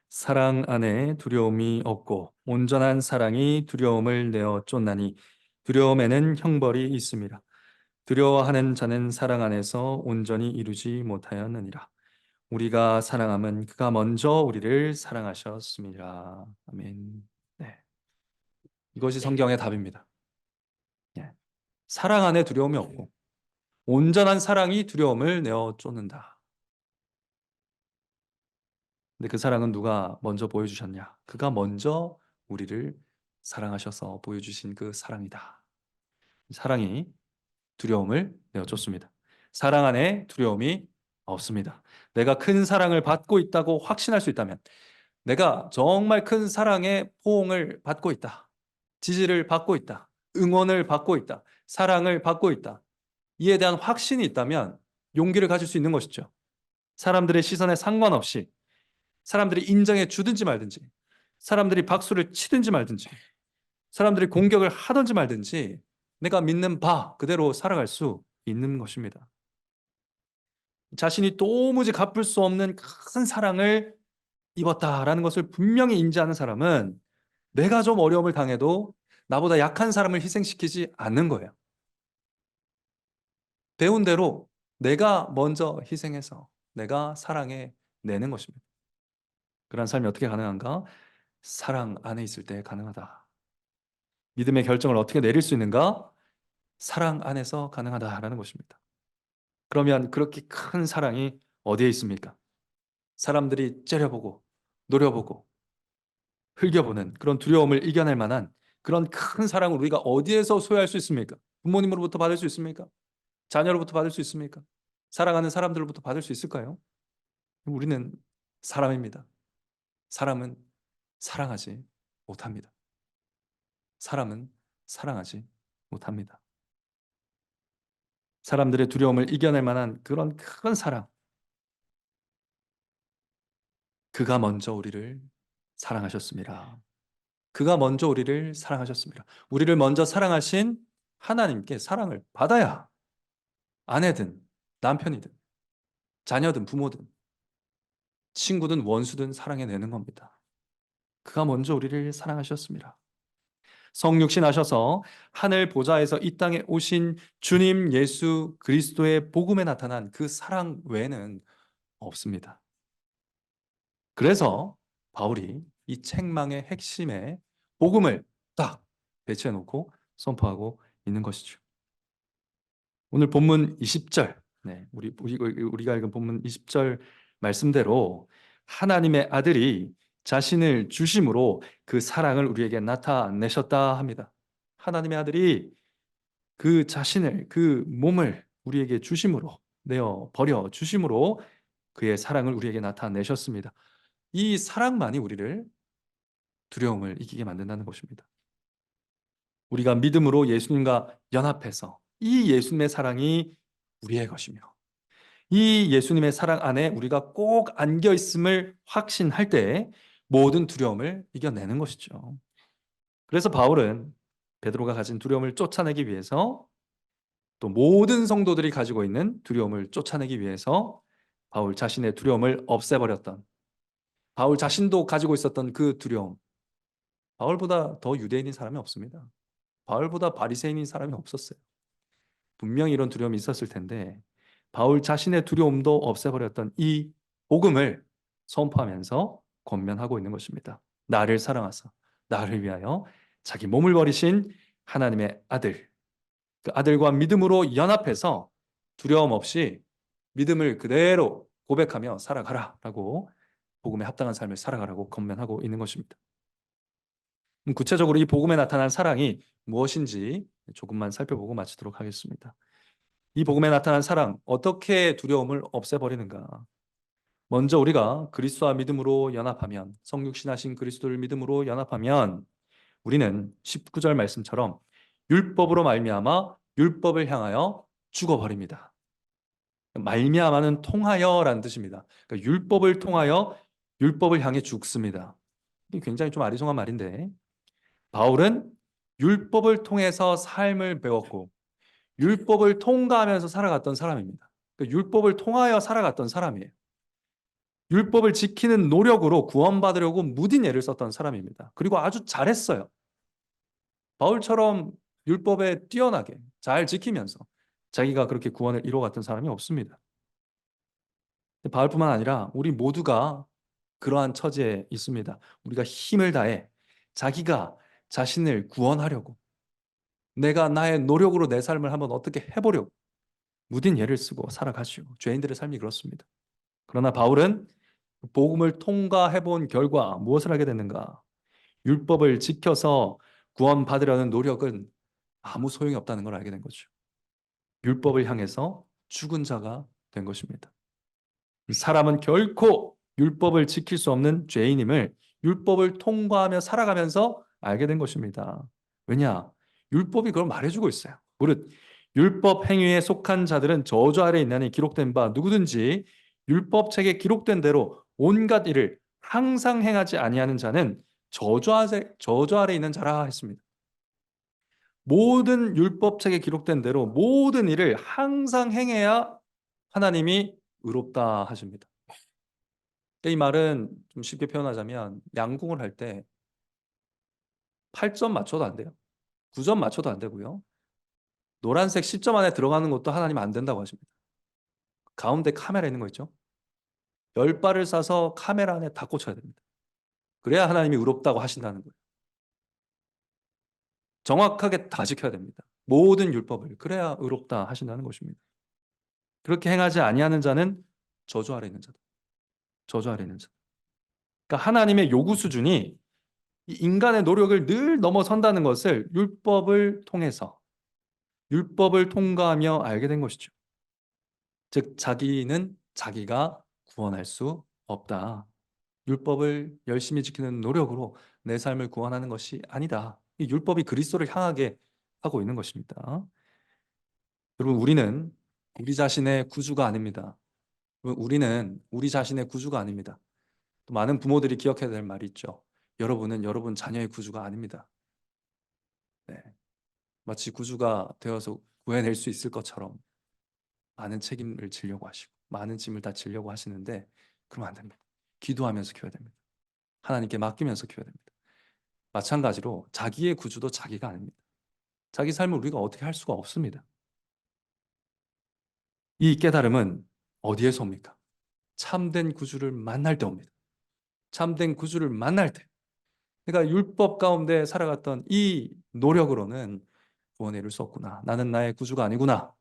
사랑 안에 두려움이 없고 온전한 사랑이 두려움을 내어 쫓나니 두려움에는 형벌이 있습니다. 두려워하는 자는 사랑 안에서 온전히 이루지 못하였느니라. 우리가 사랑함은 그가 먼저 우리를 사랑하셨습니다. 아멘. 네. 이것이 성경의 답입니다. 예. 사랑 안에 두려움이 없고 온전한 사랑이 두려움을 내어 쫓는다. 근데 그 사랑은 누가 먼저 보여주셨냐? 그가 먼저 우리를 사랑하셔서 보여주신 그 사랑이다. 사랑이 두려움을 내어 쫓습니다. 사랑 안에 두려움이 없습니다. 내가 큰 사랑을 받고 있다고 확신할 수 있다면, 내가 정말 큰 사랑의 포옹을 받고 있다, 지지를 받고 있다, 응원을 받고 있다, 사랑을 받고 있다, 이에 대한 확신이 있다면 용기를 가질 수 있는 것이죠. 사람들의 시선에 상관없이, 사람들이 인정해 주든지 말든지, 사람들이 박수를 치든지 말든지, 사람들이 공격을 하든지 말든지, 내가 믿는 바 그대로 살아갈 수 있는 것입니다. 자신이 도무지 갚을 수 없는 큰 사랑을 입었다라는 것을 분명히 인지하는 사람은 내가 좀 어려움을 당해도 나보다 약한 사람을 희생시키지 않는 거예요. 배운 대로 내가 먼저 희생해서 내가 사랑해 내는 것입니다. 그런 삶이 어떻게 가능한가? 사랑 안에 있을 때 가능하다. 믿음의 결정을 어떻게 내릴 수 있는가? 사랑 안에서 가능하다라는 것입니다. 그러면 그렇게 큰 사랑이 어디에 있습니까? 사람들이 째려보고 노려보고 흘겨보는 그런 두려움을 이겨낼 만한 그런 큰 사랑을 우리가 어디에서 소유할 수 있습니까? 부모님으로부터 받을 수 있습니까? 자녀로부터 받을 수 있습니까? 사랑하는 사람들로부터 받을 수 있을까요? 우리는 사람입니다. 사람은 사랑하지 못합니다. 사람은 사랑하지 못합니다. 사람들의 두려움을 이겨낼 만한 그런 큰 사랑, 그가 먼저 우리를 사랑하셨습니다. 그가 먼저 우리를 사랑하셨습니다. 우리를 먼저 사랑하신 하나님께 사랑을 받아야 아내든 남편이든 자녀든 부모든 친구든 원수든 사랑해내는 겁니다. 그가 먼저 우리를 사랑하셨습니다. 성육신 하셔서 하늘 보좌에서 이 땅에 오신 주님 예수 그리스도의 복음에 나타난 그 사랑 외에는 없습니다. 그래서 바울이 이 책망의 핵심에 복음을 딱 배치해 놓고 선포하고 있는 것이죠. 오늘 본문 20절, 우리가 읽은 본문 20절 말씀대로 하나님의 아들이 자신을 주심으로 그 사랑을 우리에게 나타내셨다 합니다. 하나님의 아들이 그 자신을, 그 몸을 우리에게 주심으로, 내어 버려 주심으로 그의 사랑을 우리에게 나타내셨습니다. 이 사랑만이 우리를 두려움을 이기게 만든다는 것입니다. 우리가 믿음으로 예수님과 연합해서 이 예수님의 사랑이 우리의 것이며, 이 예수님의 사랑 안에 우리가 꼭 안겨 있음을 확신할 때 모든 두려움을 이겨내는 것이죠. 그래서 바울은 베드로가 가진 두려움을 쫓아내기 위해서, 또 모든 성도들이 가지고 있는 두려움을 쫓아내기 위해서 바울 자신의 두려움을 없애버렸던, 바울 자신도 가지고 있었던 그 두려움, 바울보다 더 유대인인 사람이 없습니다. 바울보다 바리새인인 사람이 없었어요. 분명히 이런 두려움이 있었을 텐데 바울 자신의 두려움도 없애버렸던 이 복음을 선포하면서 권면하고 있는 것입니다. 나를 사랑하사 나를 위하여 자기 몸을 버리신 하나님의 아들, 그 아들과 믿음으로 연합해서 두려움 없이 믿음을 그대로 고백하며 살아가라라고, 복음에 합당한 삶을 살아가라고 권면하고 있는 것입니다. 구체적으로 이 복음에 나타난 사랑이 무엇인지 조금만 살펴보고 마치도록 하겠습니다. 이 복음에 나타난 사랑, 어떻게 두려움을 없애버리는가? 먼저 우리가 그리스도와 믿음으로 연합하면, 성육신하신 그리스도를 믿음으로 연합하면 우리는 19절 말씀처럼 율법으로 말미암아 율법을 향하여 죽어버립니다. 말미암아는 통하여라는 뜻입니다. 그러니까 율법을 통하여 율법을 향해 죽습니다. 이게 굉장히 좀 아리송한 말인데, 바울은 율법을 통해서 삶을 배웠고 율법을 통과하면서 살아갔던 사람입니다. 그러니까 율법을 통하여 살아갔던 사람이에요. 율법을 지키는 노력으로 구원받으려고 무딘 애를 썼던 사람입니다. 그리고 아주 잘했어요. 바울처럼 율법에 뛰어나게 잘 지키면서 자기가 그렇게 구원을 이루어갔던 사람이 없습니다. 바울뿐만 아니라 우리 모두가 그러한 처지에 있습니다. 우리가 힘을 다해 자기가 자신을 구원하려고, 내가 나의 노력으로 내 삶을 한번 어떻게 해보려고 무딘 예를 쓰고 살아가시오. 죄인들의 삶이 그렇습니다. 그러나 바울은 복음을 통과해본 결과 무엇을 하게 됐는가? 율법을 지켜서 구원받으려는 노력은 아무 소용이 없다는 걸 알게 된 거죠. 율법을 향해서 죽은 자가 된 것입니다. 사람은 결코 율법을 지킬 수 없는 죄인임을 율법을 통과하며 살아가면서 알게 된 것입니다. 왜냐? 율법이 그걸 말해주고 있어요. 무릇 율법 행위에 속한 자들은 저주 아래 있나니 기록된 바 누구든지 율법책에 기록된 대로 온갖 일을 항상 행하지 아니하는 자는 저주 아래 있는 자라 했습니다. 모든 율법책에 기록된 대로 모든 일을 항상 행해야 하나님이 의롭다 하십니다. 이 말은 좀 쉽게 표현하자면 양궁을 할 때 8점 맞춰도 안 돼요. 9점 맞춰도 안 되고요. 노란색 10점 안에 들어가는 것도 하나님 안 된다고 하십니다. 가운데 카메라 있는 거 있죠? 10발을 쏴서 카메라 안에 다 꽂혀야 됩니다. 그래야 하나님이 의롭다고 하신다는 거예요. 정확하게 다 지켜야 됩니다. 모든 율법을. 그래야 의롭다 하신다는 것입니다. 그렇게 행하지 아니하는 자는 저주 아래 있는 자다. 저주 아래 있는 자. 그러니까 하나님의 요구 수준이 인간의 노력을 늘 넘어선다는 것을 율법을 통해서, 율법을 통과하며 알게 된 것이죠. 즉 자기는 자기가 구원할 수 없다. 율법을 열심히 지키는 노력으로 내 삶을 구원하는 것이 아니다. 이 율법이 그리스도를 향하게 하고 있는 것입니다. 여러분, 우리는 우리 자신의 구주가 아닙니다. 우리는 우리 자신의 구주가 아닙니다. 또 많은 부모들이 기억해야 될 말이 있죠. 여러분은 여러분 자녀의 구주가 아닙니다. 네. 마치 구주가 되어서 구해낼 수 있을 것처럼 많은 책임을 지려고 하시고 많은 짐을 다 지려고 하시는데 그러면 안 됩니다. 기도하면서 키워야 됩니다. 하나님께 맡기면서 키워야 됩니다. 마찬가지로 자기의 구주도 자기가 아닙니다. 자기 삶을 우리가 어떻게 할 수가 없습니다. 이 깨달음은 어디에서 옵니까? 참된 구주를 만날 때 옵니다. 참된 구주를 만날 때. 그러니까 율법 가운데 살아갔던 이 노력으로는 구원에 이룰 수 없구나. 나는 나의 구주가 아니구나.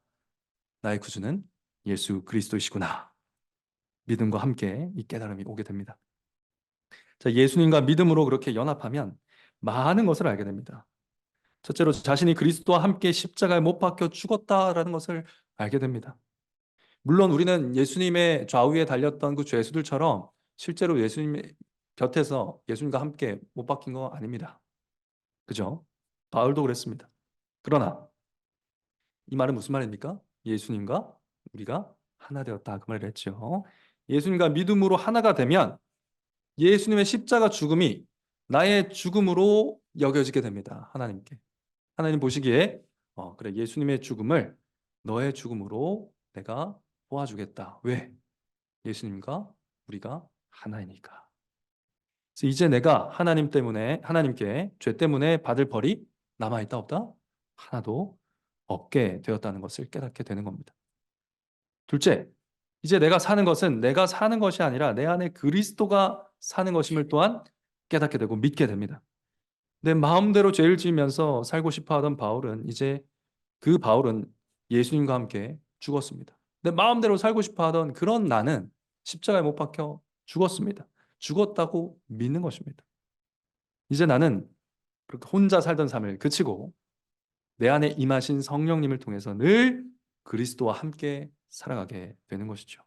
나의 구주는 예수 그리스도이시구나. 믿음과 함께 이 깨달음이 오게 됩니다. 자, 예수님과 믿음으로 그렇게 연합하면 많은 것을 알게 됩니다. 첫째로 자신이 그리스도와 함께 십자가에 못 박혀 죽었다라는 것을 알게 됩니다. 물론 우리는 예수님의 좌우에 달렸던 그 죄수들처럼 실제로 예수님의 곁에서 예수님과 함께 못 박힌 거 아닙니다. 그죠? 바울도 그랬습니다. 그러나 이 말은 무슨 말입니까? 예수님과 우리가 하나 되었다 그 말을 했죠. 예수님과 믿음으로 하나가 되면 예수님의 십자가 죽음이 나의 죽음으로 여겨지게 됩니다. 하나님께. 하나님 보시기에 그래, 예수님의 죽음을 너의 죽음으로 내가 보아주겠다. 왜? 예수님과 우리가 하나이니까. 그래서 이제 내가 하나님 때문에, 하나님께 죄 때문에 받을 벌이 남아있다 없다? 하나도 없게 되었다는 것을 깨닫게 되는 겁니다. 둘째, 이제 내가 사는 것은 내가 사는 것이 아니라 내 안에 그리스도가 사는 것임을 또한 깨닫게 되고 믿게 됩니다. 내 마음대로 죄를 지으면서 살고 싶어 하던 바울은 이제 그 바울은 예수님과 함께 죽었습니다. 내 마음대로 살고 싶어 하던 그런 나는 십자가에 못 박혀 죽었습니다. 죽었다고 믿는 것입니다. 이제 나는 그렇게 혼자 살던 삶을 그치고 내 안에 임하신 성령님을 통해서 늘 그리스도와 함께 살아가게 되는 것이죠.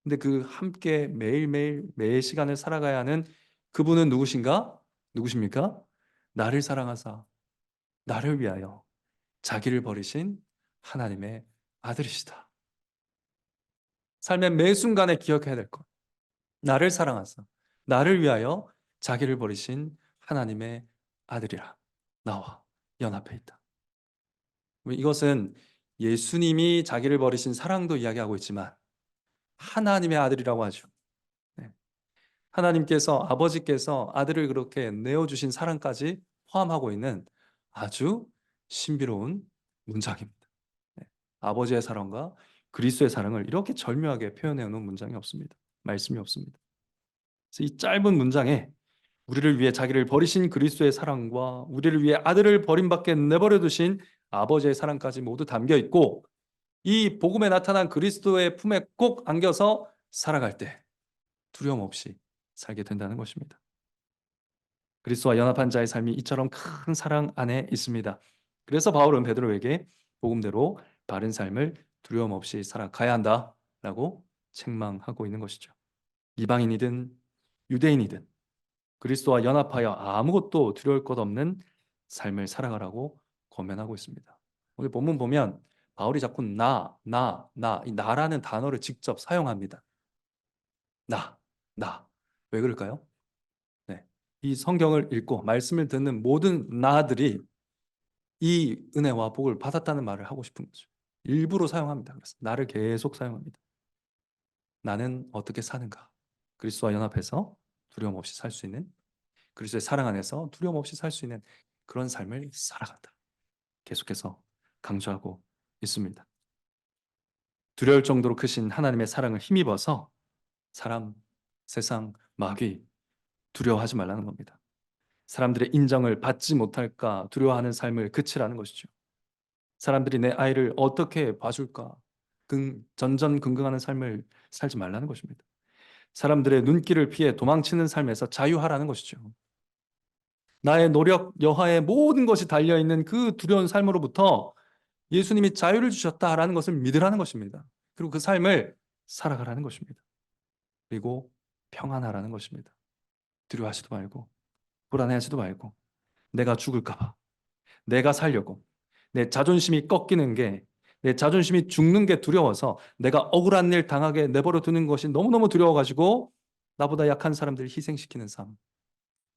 근데 그 함께 매일매일 매 시간을 살아가야 하는 그분은 누구신가? 누구십니까? 나를 사랑하사 나를 위하여 자기를 버리신 하나님의 아들이시다. 삶의 매 순간에 기억해야 될 것. 나를 사랑하사 나를 위하여 자기를 버리신 하나님의 아들이라. 나와 연합해 있다. 이것은 예수님이 자기를 버리신 사랑도 이야기하고 있지만 하나님의 아들이라고 하죠. 네. 하나님께서, 아버지께서 아들을 그렇게 내어주신 사랑까지 포함하고 있는 아주 신비로운 문장입니다. 네. 아버지의 사랑과 그리스도의 사랑을 이렇게 절묘하게 표현해 놓은 문장이 없습니다. 말씀이 없습니다. 그래서 이 짧은 문장에 우리를 위해 자기를 버리신 그리스도의 사랑과 우리를 위해 아들을 버림받게 내버려 두신 아버지의 사랑까지 모두 담겨 있고, 이 복음에 나타난 그리스도의 품에 꼭 안겨서 살아갈 때 두려움 없이 살게 된다는 것입니다. 그리스도와 연합한 자의 삶이 이처럼 큰 사랑 안에 있습니다. 그래서 바울은 베드로에게 복음대로 바른 삶을 두려움 없이 살아가야 한다라고 책망하고 있는 것이죠. 이방인이든 유대인이든 그리스도와 연합하여 아무것도 두려울 것 없는 삶을 살아가라고 권면하고 있습니다. 오늘 본문 보면 바울이 자꾸 이 나라는 단어를 직접 사용합니다. 나. 왜 그럴까요? 네. 이 성경을 읽고 말씀을 듣는 모든 나들이 이 은혜와 복을 받았다는 말을 하고 싶은 거죠. 일부러 사용합니다. 그래서 나를 계속 사용합니다. 나는 어떻게 사는가? 그리스도와 연합해서 두려움 없이 살 수 있는, 그리스도의 사랑 안에서 두려움 없이 살 수 있는 그런 삶을 살아간다. 계속해서 강조하고 있습니다. 두려울 정도로 크신 하나님의 사랑을 힘입어서 사람, 세상, 마귀 두려워하지 말라는 겁니다. 사람들의 인정을 받지 못할까 두려워하는 삶을 그치라는 것이죠. 사람들이 내 아이를 어떻게 봐줄까 전전긍긍하는 삶을 살지 말라는 것입니다. 사람들의 눈길을 피해 도망치는 삶에서 자유하라는 것이죠. 나의 노력, 여하의 모든 것이 달려있는 그 두려운 삶으로부터 예수님이 자유를 주셨다라는 것을 믿으라는 것입니다. 그리고 그 삶을 살아가라는 것입니다. 그리고 평안하라는 것입니다. 두려워하지도 말고 불안해하지도 말고 내가 죽을까 봐, 내가 살려고 내 자존심이 꺾이는 게, 내 자존심이 죽는 게 두려워서 내가 억울한 일 당하게 내버려 두는 것이 너무너무 두려워가지고 나보다 약한 사람들을 희생시키는 삶,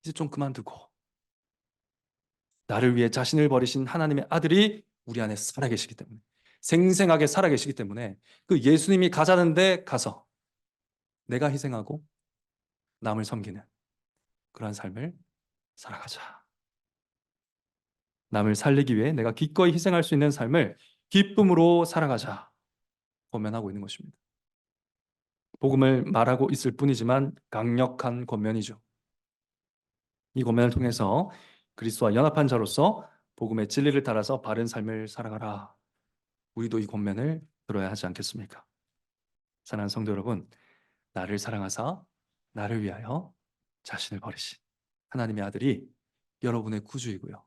이제 좀 그만두고 나를 위해 자신을 버리신 하나님의 아들이 우리 안에 살아계시기 때문에, 생생하게 살아계시기 때문에 그 예수님이 가자는 데 가서 내가 희생하고 남을 섬기는 그러한 삶을 살아가자. 남을 살리기 위해 내가 기꺼이 희생할 수 있는 삶을 기쁨으로 살아가자 권면하고 있는 것입니다. 복음을 말하고 있을 뿐이지만 강력한 권면이죠. 이 권면을 통해서 그리스도와 연합한 자로서 복음의 진리를 따라서 바른 삶을 살아가라. 우리도 이 권면을 들어야 하지 않겠습니까? 사랑하는 성도 여러분, 나를 사랑하사 나를 위하여 자신을 버리신 하나님의 아들이 여러분의 구주이고요.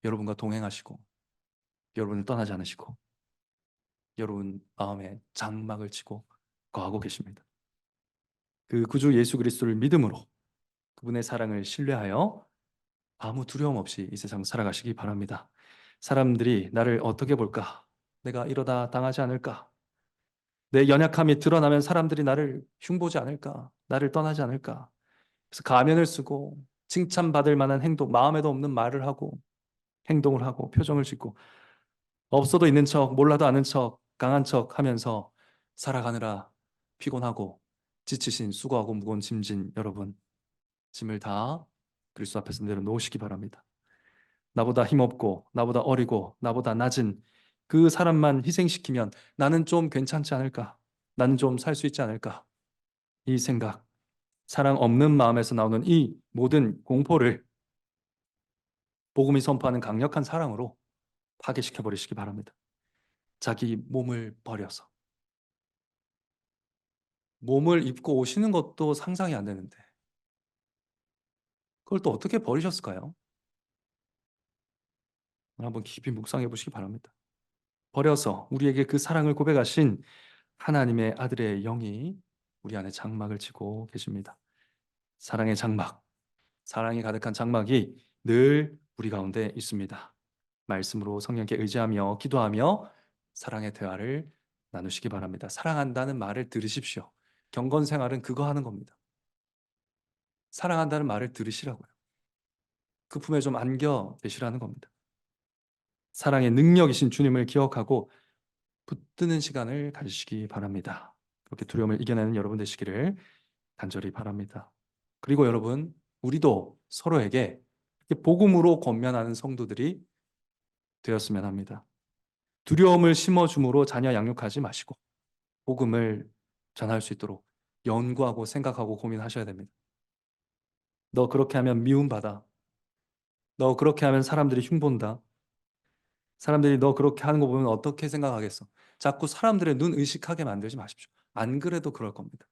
여러분과 동행하시고 여러분을 떠나지 않으시고 여러분 마음에 장막을 치고 거하고 계십니다. 그 구주 예수 그리스도를 믿음으로 그분의 사랑을 신뢰하여 아무 두려움 없이 이 세상 살아가시기 바랍니다. 사람들이 나를 어떻게 볼까? 내가 이러다 당하지 않을까? 내 연약함이 드러나면 사람들이 나를 흉보지 않을까? 나를 떠나지 않을까? 그래서 가면을 쓰고 칭찬받을 만한 행동, 마음에도 없는 말을 하고 행동을 하고 표정을 짓고 없어도 있는 척, 몰라도 아는 척, 강한 척 하면서 살아가느라 피곤하고 지치신 수고하고 무거운 짐진 여러분, 짐을 다 그리스도 앞에서 내려놓으시기 바랍니다. 나보다 힘없고 나보다 어리고 나보다 낮은 그 사람만 희생시키면 나는 좀 괜찮지 않을까? 나는 좀 살 수 있지 않을까? 이 생각, 사랑 없는 마음에서 나오는 이 모든 공포를 복음이 선포하는 강력한 사랑으로 파괴시켜 버리시기 바랍니다. 자기 몸을 버려서 몸을 입고 오시는 것도 상상이 안 되는데 그걸 또 어떻게 버리셨을까요? 한번 깊이 묵상해 보시기 바랍니다. 버려서 우리에게 그 사랑을 고백하신 하나님의 아들의 영이 우리 안에 장막을 치고 계십니다. 사랑의 장막, 사랑이 가득한 장막이 늘 우리 가운데 있습니다. 말씀으로 성령께 의지하며 기도하며 사랑의 대화를 나누시기 바랍니다. 사랑한다는 말을 들으십시오. 경건 생활은 그거 하는 겁니다. 사랑한다는 말을 들으시라고요. 그 품에 좀 안겨 계시라는 겁니다. 사랑의 능력이신 주님을 기억하고 붙드는 시간을 가지시기 바랍니다. 그렇게 두려움을 이겨내는 여러분 되시기를 간절히 바랍니다. 그리고 여러분, 우리도 서로에게 복음으로 권면하는 성도들이 되었으면 합니다. 두려움을 심어줌으로 자녀 양육하지 마시고 복음을 전할 수 있도록 연구하고 생각하고 고민하셔야 됩니다. 너 그렇게 하면 미움받아. 너 그렇게 하면 사람들이 흉본다. 사람들이 너 그렇게 하는 거 보면 어떻게 생각하겠어? 자꾸 사람들의 눈 의식하게 만들지 마십시오. 안 그래도 그럴 겁니다.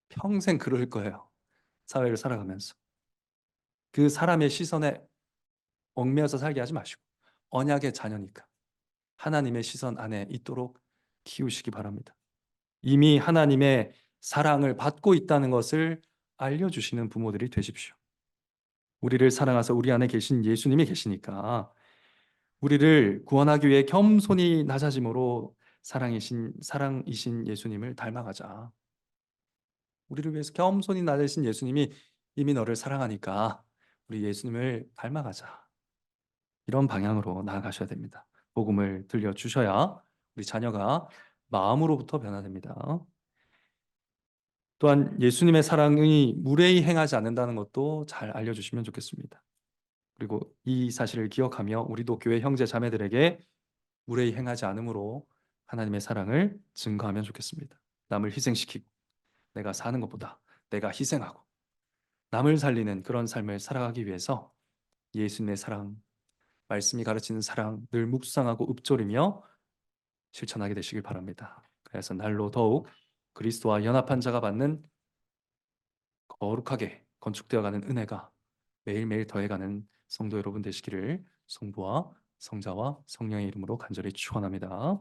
평생 그럴 거예요. 사회를 살아가면서. 그 사람의 시선에 얽매여서 살게 하지 마시고 언약의 자녀니까 하나님의 시선 안에 있도록 키우시기 바랍니다. 이미 하나님의 사랑을 받고 있다는 것을 알려주시는 부모들이 되십시오. 우리를 사랑하사 우리 안에 계신 예수님이 계시니까 우리를 구원하기 위해 겸손히 낮아짐으로 사랑이신 예수님을 닮아가자. 우리를 위해서 겸손히 낮으신 예수님이 이미 너를 사랑하니까 우리 예수님을 닮아가자. 이런 방향으로 나아가셔야 됩니다. 복음을 들려주셔야 우리 자녀가 마음으로부터 변화됩니다. 또한 예수님의 사랑이 무례히 행하지 않는다는 것도 잘 알려주시면 좋겠습니다. 그리고 이 사실을 기억하며 우리도 교회 형제 자매들에게 무례히 행하지 않음으로 하나님의 사랑을 증거하면 좋겠습니다. 남을 희생시키고 내가 사는 것보다 내가 희생하고 남을 살리는 그런 삶을 살아가기 위해서 예수님의 사랑, 말씀이 가르치는 사랑 늘 묵상하고 읊조리며 실천하게 되시길 바랍니다. 그래서 날로 더욱 그리스도와 연합한 자가 받는 거룩하게 건축되어가는 은혜가 매일매일 더해가는 성도 여러분 되시기를 성부와 성자와 성령의 이름으로 간절히 축원합니다.